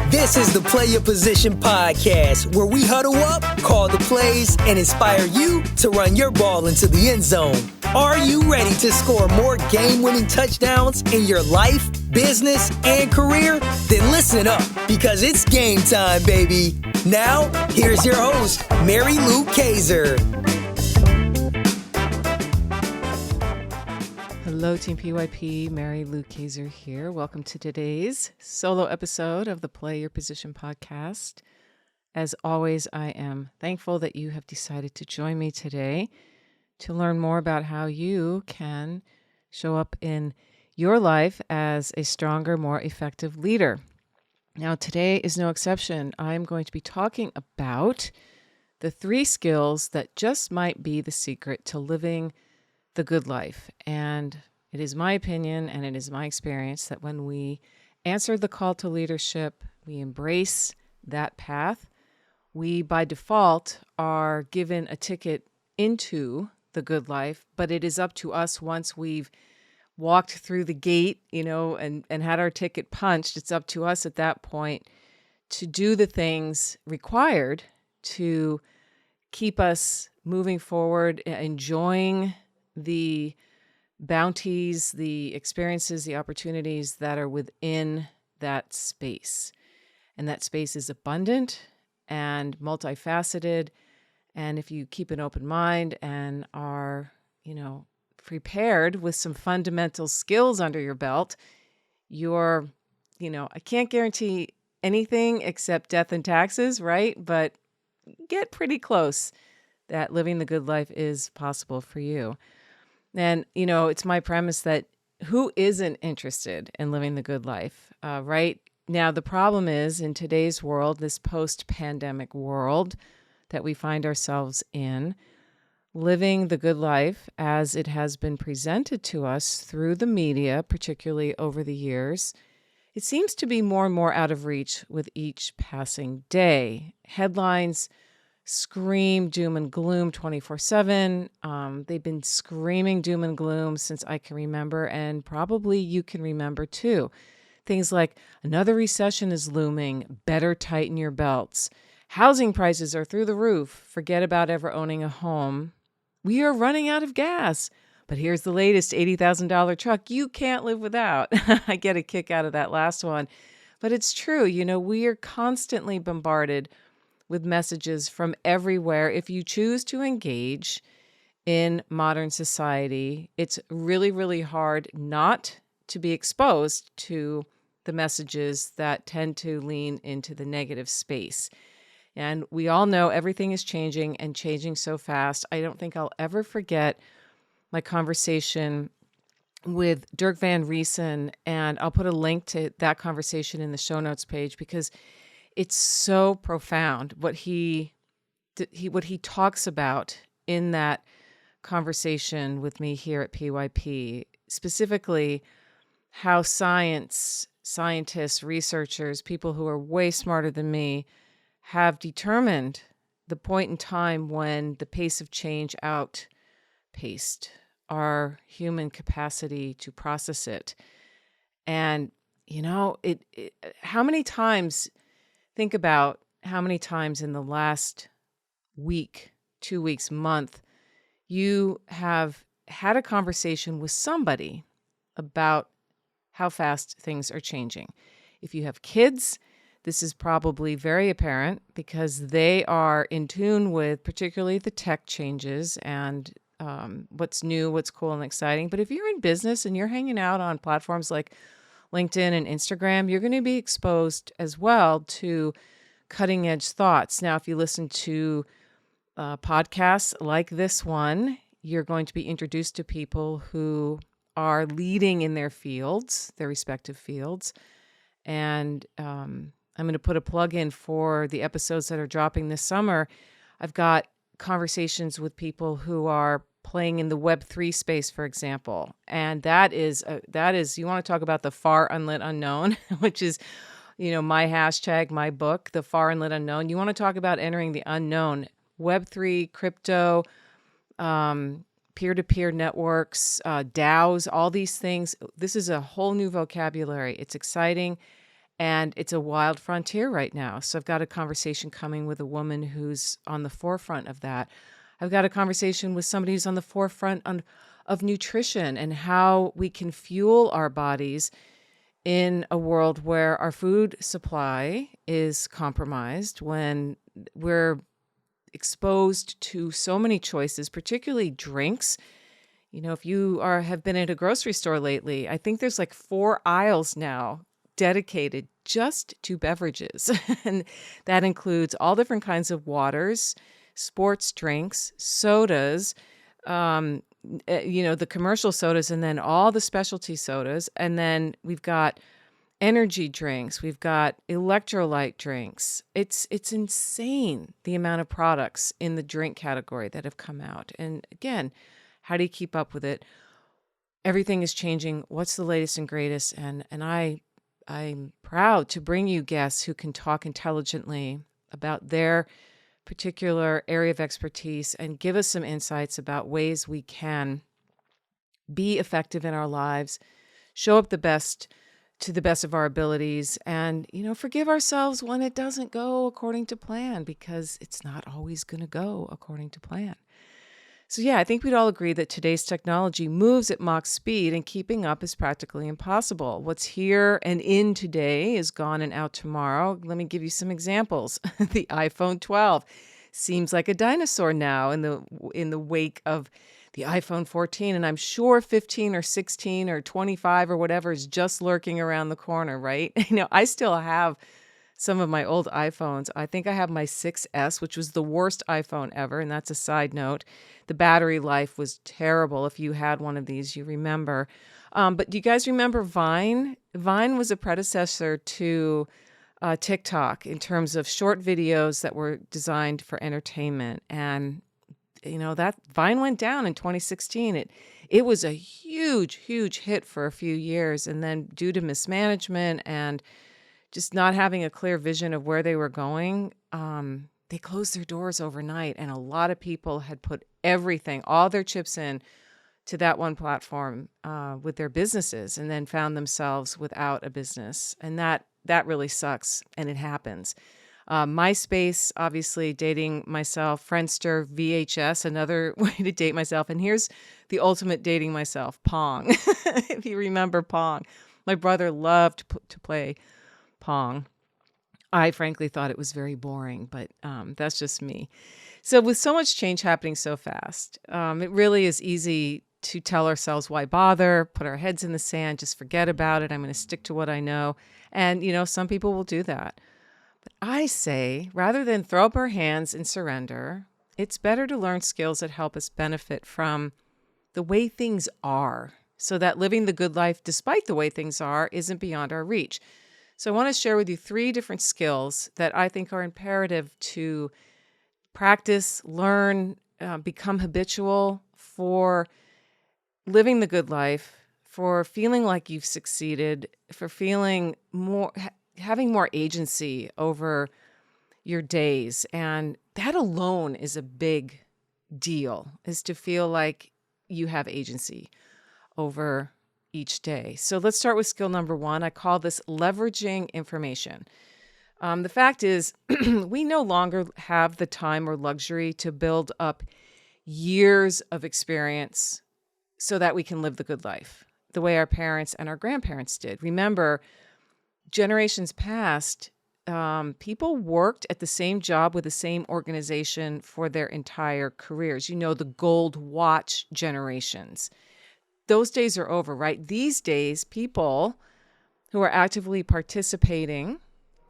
This is the Play Your Position podcast, where we huddle up, call the plays, and inspire you to run your ball into the end zone. Are you ready to score more game-winning touchdowns in your life, business, and career? Then listen up, because it's game time, baby. Now, here's your host, Mary Lou Kaiser. Hello, Team PYP. Mary Lou Kaiser here. Welcome to today's solo episode of the Play Your Position podcast. As always, I am thankful that you have decided to join me today to learn more about how you can show up in your life as a stronger, more effective leader. Now, today is no exception. I'm going to be talking about the 3 skills that just might be the secret to living the good life. And it is my opinion and it is my experience that when we answer the call to leadership, we embrace that path, we by default are given a ticket into the good life, but it is up to us once we've walked through the gate, and had our ticket punched. It's up to us at that point to do the things required to keep us moving forward, enjoying the bounties, the experiences, the opportunities that are within that space. And that space is abundant and multifaceted. And if you keep an open mind and are, prepared with some fundamental skills under your belt, you're, I can't guarantee anything except death and taxes, right? But get pretty close that living the good life is possible for you. And, it's my premise that who isn't interested in living the good life, right? Now, the problem is in today's world, this post-pandemic world that we find ourselves in, living the good life as it has been presented to us through the media, particularly over the years, it seems to be more and more out of reach with each passing day. Headlines scream doom and gloom 24/7. They've been screaming doom and gloom since I can remember, and probably you can remember too. Things like another recession is looming, better tighten your belts. Housing prices are through the roof, forget about ever owning a home. We are running out of gas, but here's the latest $80,000 truck you can't live without. I get a kick out of that last one. But it's true, we are constantly bombarded with messages from everywhere. If you choose to engage in modern society, it's really, really hard not to be exposed to the messages that tend to lean into the negative space. And we all know everything is changing and changing so fast. I don't think I'll ever forget my conversation with Dirk van Reenen, and I'll put a link to that conversation in the show notes page because it's so profound what he talks about in that conversation with me here at PYP, specifically how scientists, researchers, people who are way smarter than me have determined the point in time when the pace of change outpaced our human capacity to process it. And, how many times... Think about how many times in the last week, 2 weeks, month, you have had a conversation with somebody about how fast things are changing. If you have kids, this is probably very apparent because they are in tune with particularly the tech changes and what's new, what's cool and exciting. But if you're in business and you're hanging out on platforms like LinkedIn and Instagram, you're going to be exposed as well to cutting edge thoughts. Now, if you listen to podcasts like this one, you're going to be introduced to people who are leading in their fields, their respective fields. And I'm going to put a plug in for the episodes that are dropping this summer. I've got conversations with people who are playing in the Web3 space, for example. And that is, you want to talk about the Far Unlit Unknown, which is, my hashtag, my book, the Far Unlit Unknown. You want to talk about entering the unknown. Web3, crypto, peer-to-peer networks, DAOs, all these things. This is a whole new vocabulary. It's exciting. And it's a wild frontier right now. So I've got a conversation coming with a woman who's on the forefront of that. I've got a conversation with somebody who's on the forefront of nutrition and how we can fuel our bodies in a world where our food supply is compromised, when we're exposed to so many choices, particularly drinks. You know, if you have been at a grocery store lately, I think there's like 4 aisles now dedicated just to beverages. And that includes all different kinds of waters, sports drinks, sodas, the commercial sodas, and then all the specialty sodas. And then we've got energy drinks, we've got electrolyte drinks. It's insane the amount of products in the drink category that have come out. And again, how do you keep up with it? Everything is changing. What's the latest and greatest? And I'm proud to bring you guests who can talk intelligently about their particular area of expertise and give us some insights about ways we can be effective in our lives, show up to the best of our abilities, and, forgive ourselves when it doesn't go according to plan, because it's not always going to go according to plan. So yeah, I think we'd all agree that today's technology moves at Mach speed, and keeping up is practically impossible. What's here and in today is gone and out tomorrow. Let me give you some examples. The iPhone 12 seems like a dinosaur now in the wake of the iPhone 14, and I'm sure 15 or 16 or 25 or whatever is just lurking around the corner, right? I still have some of my old iPhones. I think I have my 6S, which was the worst iPhone ever, and that's a side note. The battery life was terrible. If you had one of these, you remember. But do you guys remember Vine? Vine was a predecessor to TikTok in terms of short videos that were designed for entertainment. And, that Vine went down in 2016. It was a huge, huge hit for a few years. And then due to mismanagement and just not having a clear vision of where they were going, they closed their doors overnight. And a lot of people had put everything, all their chips in to that one platform with their businesses, and then found themselves without a business. And that really sucks, and it happens. MySpace, obviously, dating myself. Friendster, VHS, another way to date myself. And here's the ultimate dating myself, Pong. If you remember Pong. My brother loved to play Pong. I frankly thought it was very boring, but that's just me. So with so much change happening so fast, it really is easy to tell ourselves, why bother, put our heads in the sand, just forget about it. I'm going to stick to what I know. And, some people will do that. But I say, rather than throw up our hands and surrender, it's better to learn skills that help us benefit from the way things are, so that living the good life despite the way things are isn't beyond our reach. So I want to share with you 3 different skills that I think are imperative to practice, learn, become habitual for living the good life, for feeling like you've succeeded, for feeling more, having more agency over your days. And that alone is a big deal, is to feel like you have agency over each day. So let's start with skill number 1. I call this leveraging information. The fact is, we no longer have the time or luxury to build up years of experience so that we can live the good life the way our parents and our grandparents did. Remember, generations past, people worked at the same job with the same organization for their entire careers. The gold watch generations. Those days are over, right? These days, people who are actively participating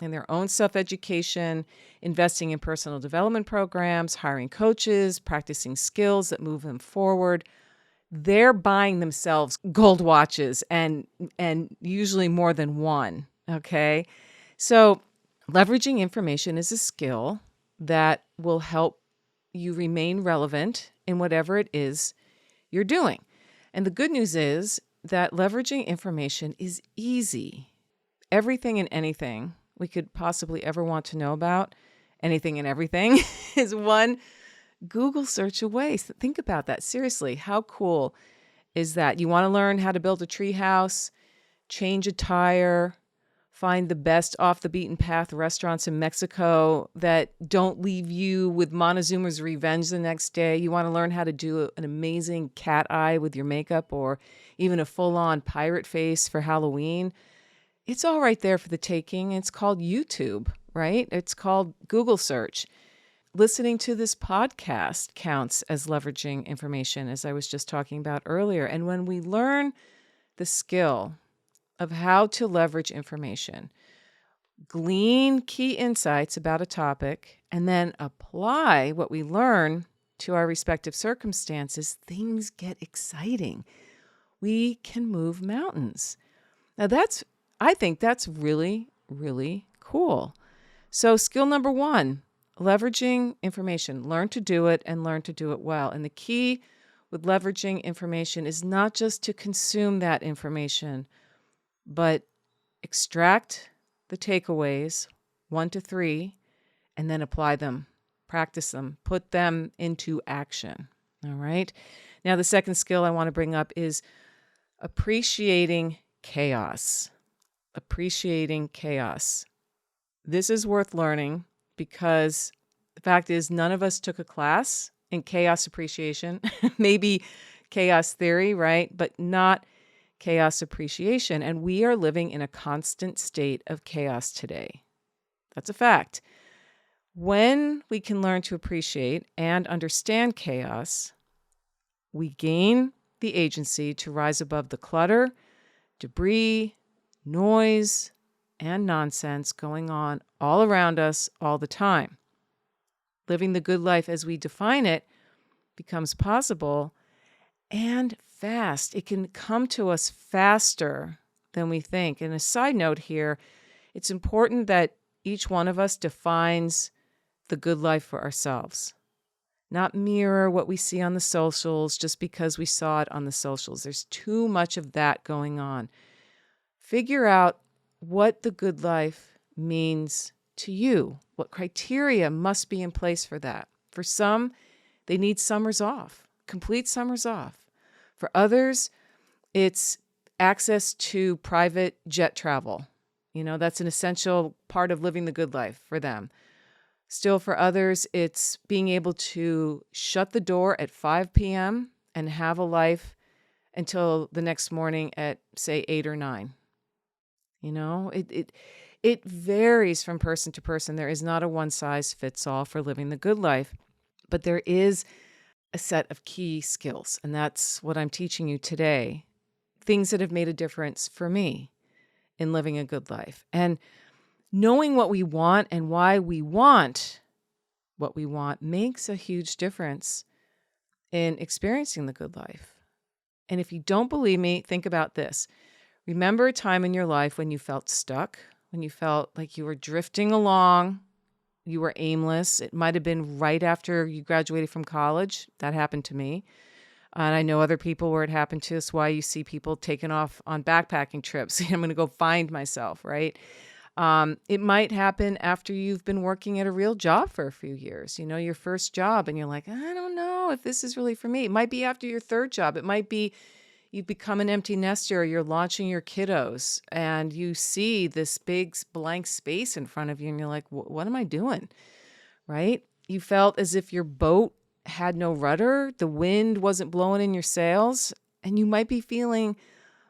in their own self-education, investing in personal development programs, hiring coaches, practicing skills that move them forward, they're buying themselves gold watches, and usually more than one, okay? So leveraging information is a skill that will help you remain relevant in whatever it is you're doing. And the good news is that leveraging information is easy. Everything and anything we could possibly ever want to know about, anything and everything, is one Google search away. So think about that. Seriously, how cool is that? You want to learn how to build a tree house, change a tire, find the best off the beaten path restaurants in Mexico that don't leave you with Montezuma's Revenge the next day. You want to learn how to do an amazing cat eye with your makeup or even a full-on pirate face for Halloween. It's all right there for the taking. It's called YouTube, right? It's called Google search. Listening to this podcast counts as leveraging information, as I was just talking about earlier. And when we learn the skill of how to leverage information, glean key insights about a topic, and then apply what we learn to our respective circumstances, things get exciting. We can move mountains. Now I think that's really, really cool. So skill number 1, leveraging information. Learn to do it and learn to do it well. And the key with leveraging information is not just to consume that information, but extract the takeaways, 1 to 3, and then apply them, practice them, put them into action. All right. Now, the second skill I want to bring up is appreciating chaos. Appreciating chaos. This is worth learning because the fact is none of us took a class in chaos appreciation, maybe chaos theory, right? But not chaos appreciation. And we are living in a constant state of chaos today. That's a fact. When we can learn to appreciate and understand chaos, we gain the agency to rise above the clutter, debris, noise, and nonsense going on all around us all the time. Living the good life as we define it becomes possible and fast. It can come to us faster than we think. And a side note here, it's important that each one of us defines the good life for ourselves, not mirror what we see on the socials just because we saw it on the socials. There's too much of that going on. Figure out what the good life means to you. What criteria must be in place for that? For some, they need summers off, complete summers off. For others, it's access to private jet travel. That's an essential part of living the good life for them. Still, for others, it's being able to shut the door at 5 p.m. and have a life until the next morning at, say, 8 or 9. It varies from person to person. There is not a one-size-fits-all for living the good life, but there is a set of key skills, and that's what I'm teaching you today. Things that have made a difference for me in living a good life. And knowing what we want and why we want what we want makes a huge difference in experiencing the good life. And if you don't believe me, think about this. Remember a time in your life when you felt stuck, when you felt like you were drifting along, you were aimless. It might have been right after you graduated from college. That happened to me. And I know other people where it happened to. That's why you see people taking off on backpacking trips. I'm going to go find myself, right? It might happen after you've been working at a real job for a few years, your first job, and you're like, I don't know if this is really for me. It might be after your third job. It might be you've become an empty nester, or you're launching your kiddos, and you see this big blank space in front of you, and you're like, what am I doing, right? You felt as if your boat had no rudder, the wind wasn't blowing in your sails, and you might be feeling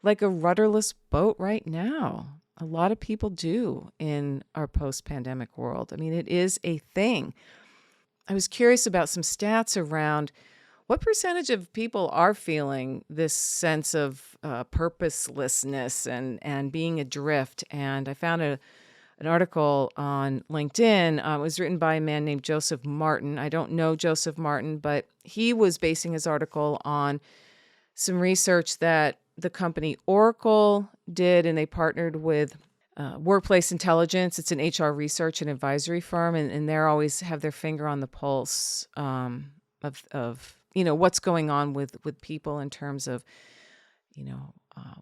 like a rudderless boat right now. A lot of people do in our post-pandemic world. I mean, it is a thing. I was curious about some stats around what percentage of people are feeling this sense of purposelessness and being adrift. And I found an article on LinkedIn. It was written by a man named Joseph Martin. I don't know Joseph Martin, but he was basing his article on some research that the company Oracle did, and they partnered with Workplace Intelligence. It's an HR research and advisory firm, and they always have their finger on the pulse of what's going on with people in terms of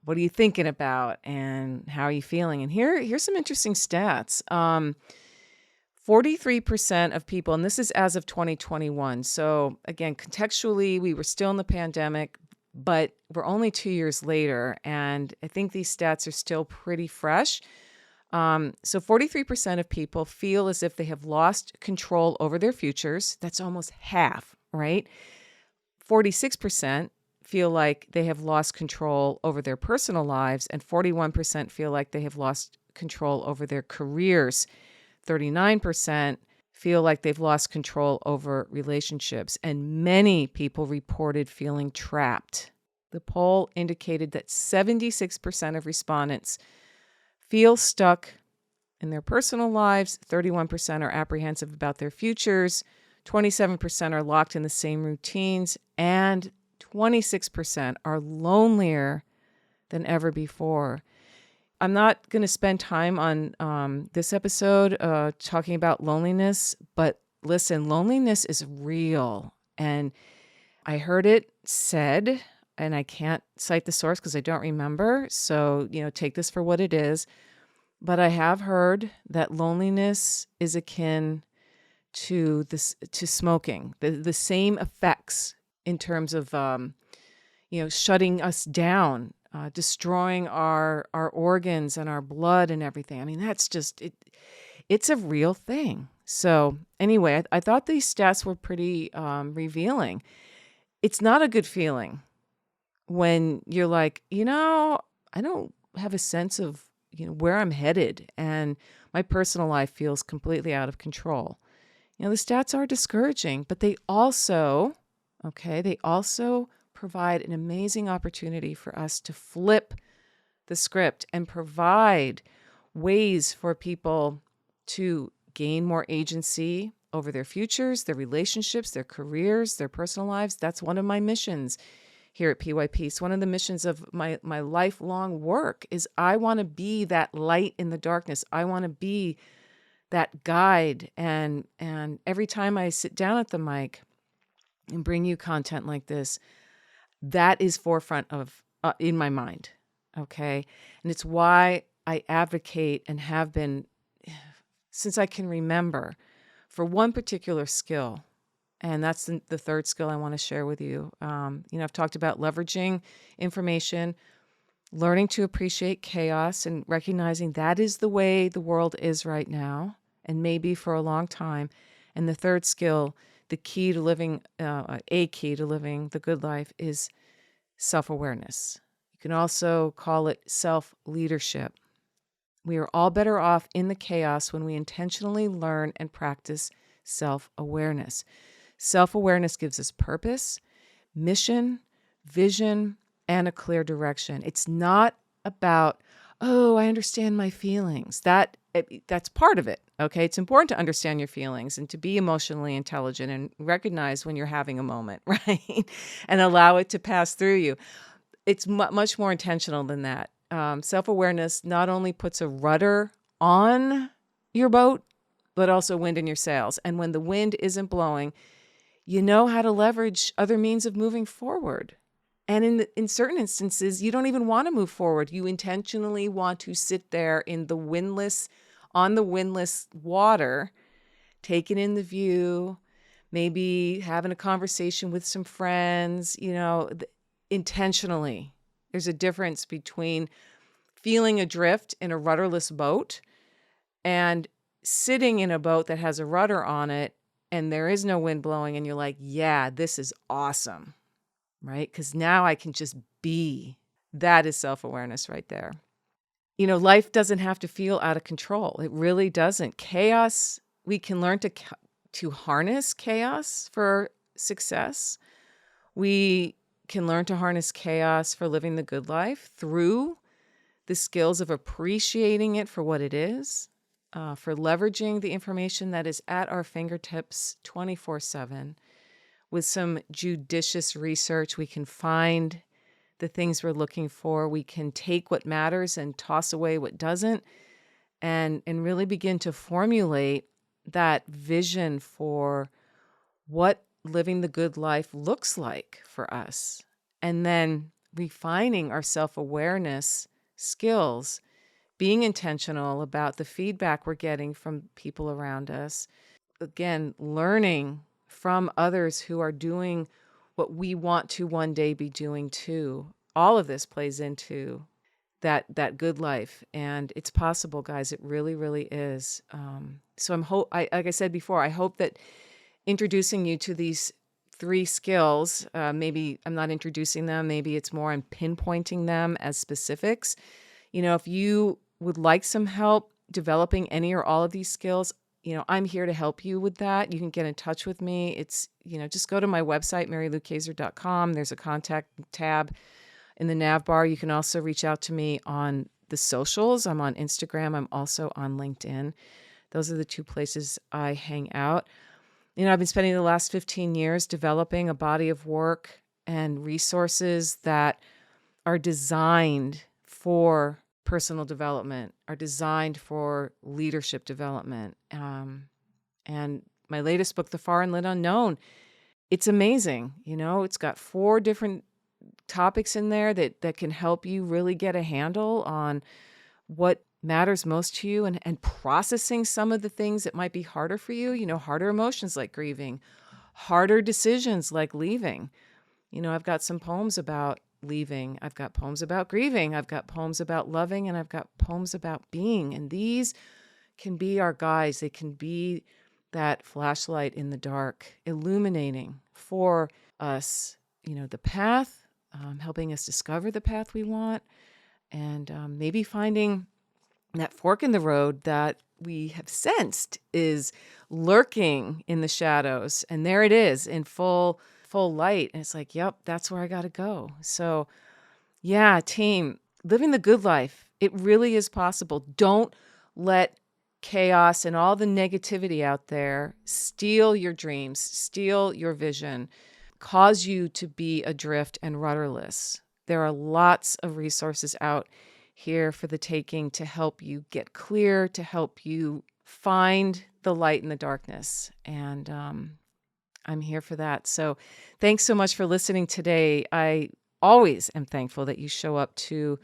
what are you thinking about and how are you feeling. And here's some interesting stats. 43% of people, and this is as of 2021. So again, contextually, we were still in the pandemic, but we're only 2 years later, and I think these stats are still pretty fresh. So 43% of people feel as if they have lost control over their futures. That's almost half, right? 46% feel like they have lost control over their personal lives, and 41% feel like they have lost control over their careers. 39% feel like they've lost control over relationships, and many people reported feeling trapped. The poll indicated that 76% of respondents feel stuck in their personal lives, 31% are apprehensive about their futures, 27% are locked in the same routines, and 26% are lonelier than ever before. I'm not going to spend time on this episode talking about loneliness, but listen, loneliness is real. And I heard it said, and I can't cite the source because I don't remember. So, take this for what it is. But I have heard that loneliness is akin to smoking, the same effects in terms of shutting us down, destroying our organs and our blood and everything. I mean, that's just it. It's a real thing. So anyway, I thought these stats were pretty revealing. It's not a good feeling when you're like, I don't have a sense of where I'm headed, and my personal life feels completely out of control. The stats are discouraging, but they also provide an amazing opportunity for us to flip the script and provide ways for people to gain more agency over their futures, their relationships, their careers, their personal lives. That's one of my missions here at PYP. It's one of the missions of my lifelong work is I want to be that light in the darkness. I want to be that guide. And every time I sit down at the mic and bring you content like this, that is forefront of in my mind. Okay. And it's why I advocate and have been since I can remember for one particular skill. And that's the third skill I want to share with you. I've talked about leveraging information, learning to appreciate chaos, and recognizing that is the way the world is right now, and maybe for a long time. And the third skill, a key to living the good life, is self-awareness. You can also call it self-leadership. We are all better off in the chaos when we intentionally learn and practice self-awareness. Self-awareness gives us purpose, mission, vision, and a clear direction. It's not about, I understand my feelings. That's part of it, okay? It's important to understand your feelings and to be emotionally intelligent and recognize when you're having a moment, right? And allow it to pass through you. It's much more intentional than that. Self-awareness not only puts a rudder on your boat, but also wind in your sails. And when the wind isn't blowing, you know how to leverage other means of moving forward. And in certain instances, you don't even want to move forward. You intentionally want to sit there on the windless water, taking in the view, maybe having a conversation with some friends, intentionally. There's a difference between feeling adrift in a rudderless boat and sitting in a boat that has a rudder on it and there is no wind blowing and you're like, yeah, this is awesome, right? Because now I can just be. That is self-awareness right there. Life doesn't have to feel out of control. It really doesn't. Chaos, we can learn to harness chaos for success. We can learn to harness chaos for living the good life through the skills of appreciating it for what it is, for leveraging the information that is at our fingertips 24/7. With some judicious research, we can find the things we're looking for. We can take what matters and toss away what doesn't, and really begin to formulate that vision for what living the good life looks like for us. And then refining our self-awareness skills, being intentional about the feedback we're getting from people around us. Again, learning from others who are doing what we want to one day be doing too. All of this plays into that good life. And it's possible, guys. It really, really is. So like I said before, I hope that introducing you to these 3 skills, maybe I'm not introducing them, maybe it's more I'm pinpointing them as specifics. If you would like some help developing any or all of these skills, I'm here to help you with that. You can get in touch with me. It's, just go to my website, maryloukaser.com. There's a contact tab in the nav bar. You can also reach out to me on the socials. I'm on Instagram. I'm also on LinkedIn. Those are the 2 places I hang out. I've been spending the last 15 years developing a body of work and resources that are designed for personal development, are designed for leadership development. And my latest book, The Far Unlit Unknown, it's amazing. It's got 4 different topics in there that can help you really get a handle on what matters most to you and processing some of the things that might be harder for you, harder emotions like grieving, harder decisions like leaving. I've got some poems about leaving. I've got poems about grieving. I've got poems about loving, and I've got poems about being. And these can be our guides. They can be that flashlight in the dark, illuminating for us, the path, helping us discover the path we want, and maybe finding that fork in the road that we have sensed is lurking in the shadows. And there it is in full light. And it's like, yep, that's where I got to go. So yeah, team, living the good life, it really is possible. Don't let chaos and all the negativity out there steal your dreams, steal your vision, cause you to be adrift and rudderless. There are lots of resources out here for the taking to help you get clear, to help you find the light in the darkness. And I'm here for that. So thanks so much for listening today. I always am thankful that you show up to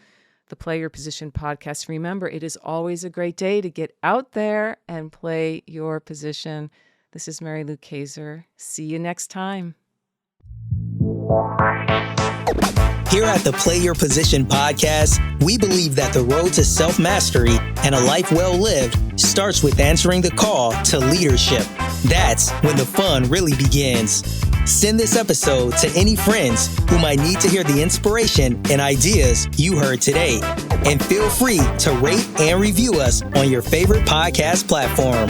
the Play Your Position podcast. Remember, it is always a great day to get out there and play your position. This is Mary Lou Kaser. See you next time. Here at the Play Your Position podcast, we believe that the road to self-mastery and a life well lived starts with answering the call to leadership. That's when the fun really begins. Send this episode to any friends who might need to hear the inspiration and ideas you heard today. And feel free to rate and review us on your favorite podcast platform.